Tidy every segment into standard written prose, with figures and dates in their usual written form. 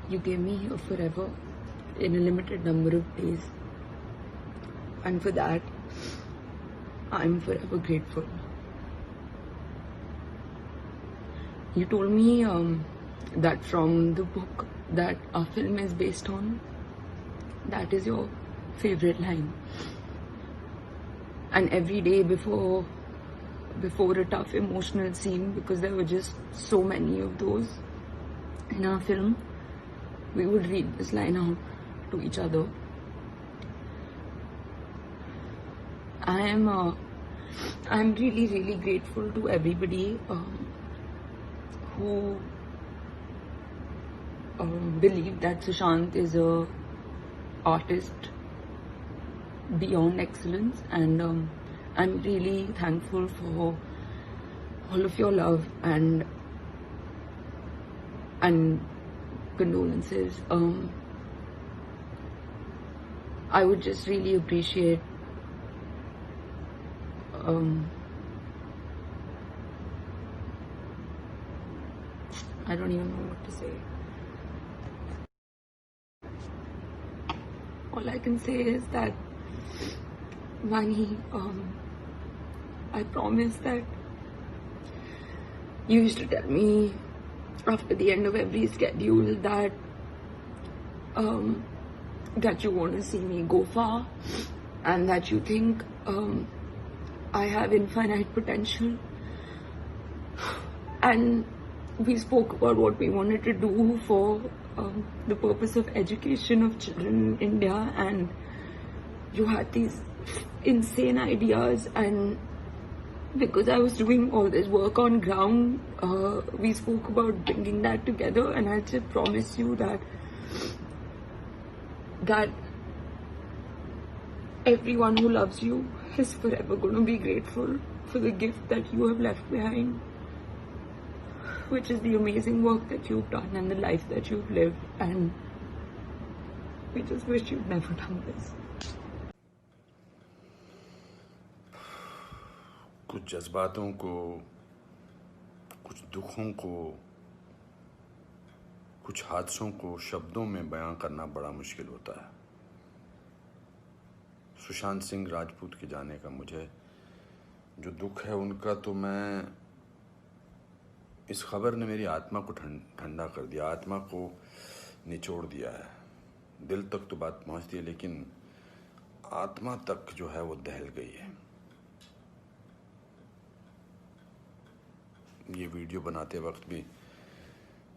You gave me here forever in a limited number of days. And for that, I'm forever grateful. You told me that from the book that our film is based on, that is your favorite line. And every day before a tough emotional scene, because there were just so many of those in our film, we would read this line out to each other. I'm really, really grateful to everybody who believe that Sushant is a artist beyond excellence, and I'm really thankful for all of your love and condolences. I would just really appreciate I don't even know what to say. All I can say is that, Vani, I promise that you used to tell me after the end of every schedule that that you want to see me go far, and that you think I have infinite potential. And we spoke about what we wanted to do for the purpose of education of children in India, and you had these insane ideas, and because I was doing all this work on ground, we spoke about bringing that together, and I just promise you that everyone who loves you is forever going to be grateful for the gift that you have left behind, which is the amazing work that you've done and the life that you've lived, and we just wish you'd never done this. कुछ जज्बातों को, कुछ दुखों को, कुछ हादसों को शब्दों में बयां करना बड़ा मुश्किल होता है। सुशांत सिंह राजपूत के जाने का मुझे जो दुख है उनका, तो मैं इस खबर ने मेरी आत्मा को ठंडा कर दिया, आत्मा को निचोड़ दिया है। दिल तक तो बात पहुंचती है, लेकिन आत्मा तक जो है वो दहल गई है। ये वीडियो बनाते वक्त भी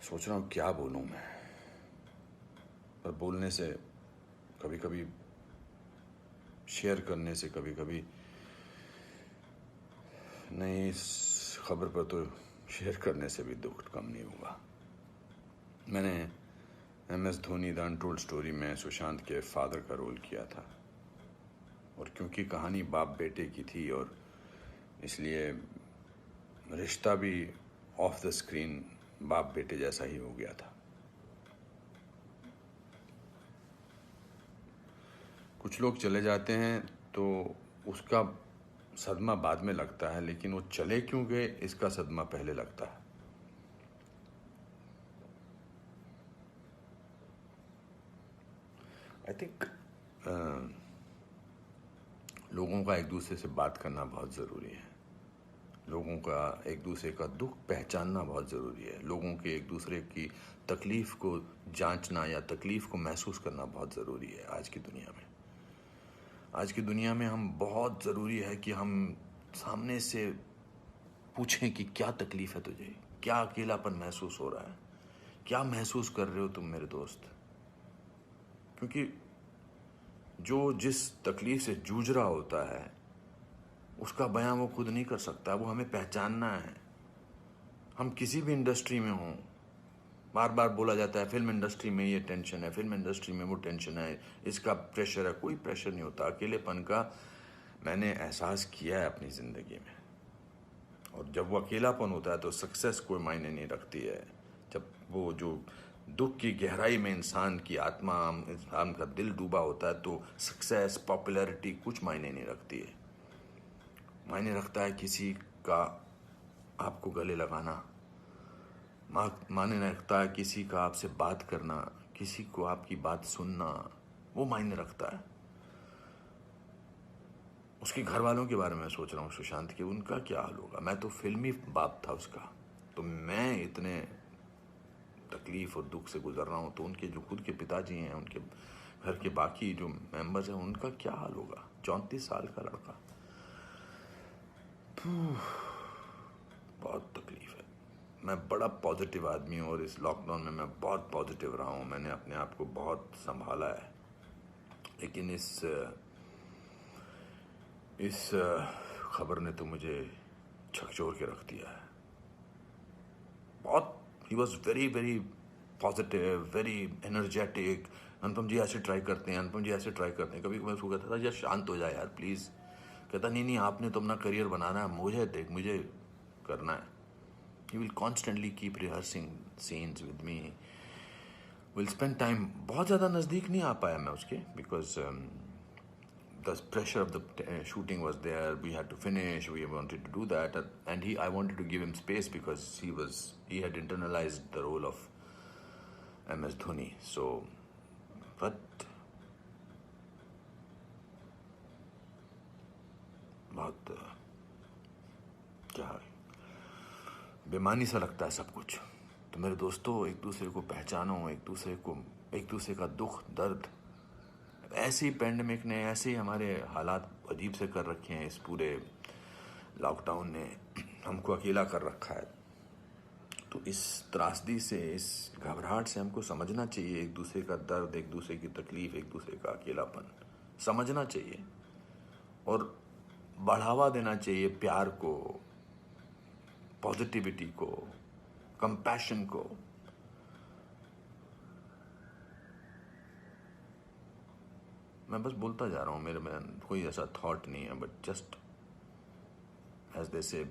सोच रहा हूँ क्या बोलूँ मैं, पर बोलने से कभी कभी, शेयर करने से कभी कभी नहीं, इस खबर पर तो शेयर करने से भी दुख कम नहीं हुआ। मैंने MS Dhoni the untold story में सुशांत के फादर का रोल किया था, और क्योंकि कहानी बाप बेटे की थी और इसलिए रिश्ता भी ऑफ द स्क्रीन बाप बेटे जैसा ही हो गया था। कुछ लोग चले जाते हैं तो उसका सदमा बाद में लगता है, लेकिन वो चले क्यों गए इसका सदमा पहले लगता है। आई थिंक लोगों का एक दूसरे से बात करना बहुत ज़रूरी है। लोगों का एक दूसरे का दुख पहचानना बहुत ज़रूरी है। लोगों के एक दूसरे की तकलीफ़ को जांचना या तकलीफ़ को महसूस करना बहुत ज़रूरी है आज की दुनिया में। आज की दुनिया में हम बहुत ज़रूरी है कि हम सामने से पूछें कि क्या तकलीफ़ है तुझे, क्या अकेलापन महसूस हो रहा है, क्या महसूस कर रहे हो तुम मेरे दोस्त। क्योंकि जो जिस तकलीफ़ से जूझ रहा होता है उसका बयां वो खुद नहीं कर सकता, वो हमें पहचानना है। हम किसी भी इंडस्ट्री में हों, बार बार बोला जाता है फिल्म इंडस्ट्री में ये टेंशन है, फिल्म इंडस्ट्री में वो टेंशन है, इसका प्रेशर है। कोई प्रेशर नहीं होता। अकेलेपन का मैंने एहसास किया है अपनी ज़िंदगी में, और जब वो अकेलापन होता है तो सक्सेस कोई मायने नहीं रखती है। जब वो जो दुख की गहराई में इंसान की आत्मा, इंसान का दिल डूबा होता है, तो सक्सेस, पॉपुलैरिटी कुछ मायने नहीं रखती है। मायने रखता है किसी का आपको गले लगाना, मायने रखता है किसी का आपसे बात करना, किसी को आपकी बात सुनना वो मायने रखता है। उसके घर वालों के बारे में सोच रहा हूँ सुशांत के, उनका क्या हाल होगा। मैं तो फिल्मी बाप था उसका, तो मैं इतने तकलीफ और दुख से गुजर रहा हूँ, तो उनके जो खुद के पिताजी हैं, उनके घर के बाकी जो मेंबर्स हैं, उनका क्या हाल होगा। 34 साल का लड़का, बहुत तकलीफ है। मैं बड़ा पॉजिटिव आदमी हूँ और इस लॉकडाउन में मैं बहुत पॉजिटिव रहा हूँ। मैंने अपने आप को बहुत संभाला है, लेकिन इस खबर ने तो मुझे झकझोर के रख दिया है। बहुत ही was very very positive, very energetic. Anupam ji ऐसे ट्राई करते हैं, अनुपम जी ऐसे ट्राई करते हैं। कभी मैं उसको कहता था यार शांत हो जाए यार प्लीज़। कहता नहीं आपने तो अपना करियर बनाना है, मुझे देख, मुझे करना है। He will constantly keep rehearsing scenes with me, will spend time. बहुत ज़्यादा नज़दीक नहीं आ पाया मैं उसके, because the pressure of the shooting was there. We had to finish. We wanted to do that, and I wanted to give him space because he had internalized the role of MS Dhoni. So, but बहुत क्या बेमानी सा लगता है सब कुछ। तो मेरे दोस्तों, एक दूसरे को पहचानो, एक दूसरे का दुख दर्द। ऐसे ही पैंडेमिक ने, ऐसे ही हमारे हालात अजीब से कर रखे हैं। इस पूरे लॉकडाउन ने हमको अकेला कर रखा है। तो इस त्रासदी से, इस घबराहट से हमको समझना चाहिए एक दूसरे का दर्द, एक दूसरे की तकलीफ, एक दूसरे का अकेलापन समझना चाहिए और बढ़ावा देना चाहिए प्यार को, पॉजिटिविटी को, कंपैशन को। मैं बस बोलता जा रहा हूँ, मेरे में कोई ऐसा थॉट नहीं है, बट जस्ट एज दे से।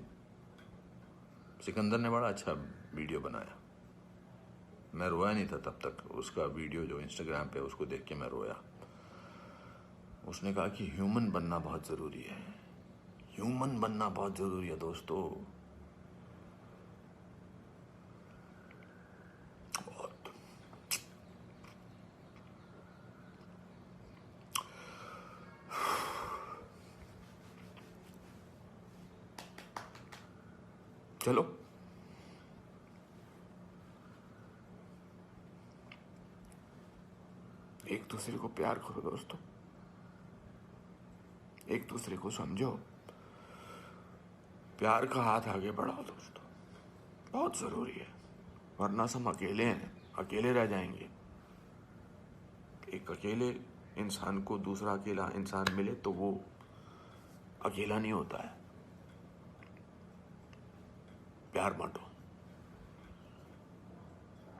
सिकंदर ने बड़ा अच्छा वीडियो बनाया, मैं रोया नहीं था तब तक। उसका वीडियो जो इंस्टाग्राम पे, उसको देख के मैं रोया। उसने कहा कि ह्यूमन बनना बहुत ज़रूरी है, ह्यूमन बनना बहुत ज़रूरी है दोस्तों। बहुत चलो, एक दूसरे को प्यार करो दोस्तों, एक दूसरे को समझो, प्यार का हाथ आगे बढ़ाओ दोस्तों, बहुत ज़रूरी है। वरना हम अकेले हैं, अकेले रह जाएंगे। एक अकेले इंसान को दूसरा अकेला इंसान मिले तो वो अकेला नहीं होता है। प्यार बांटो।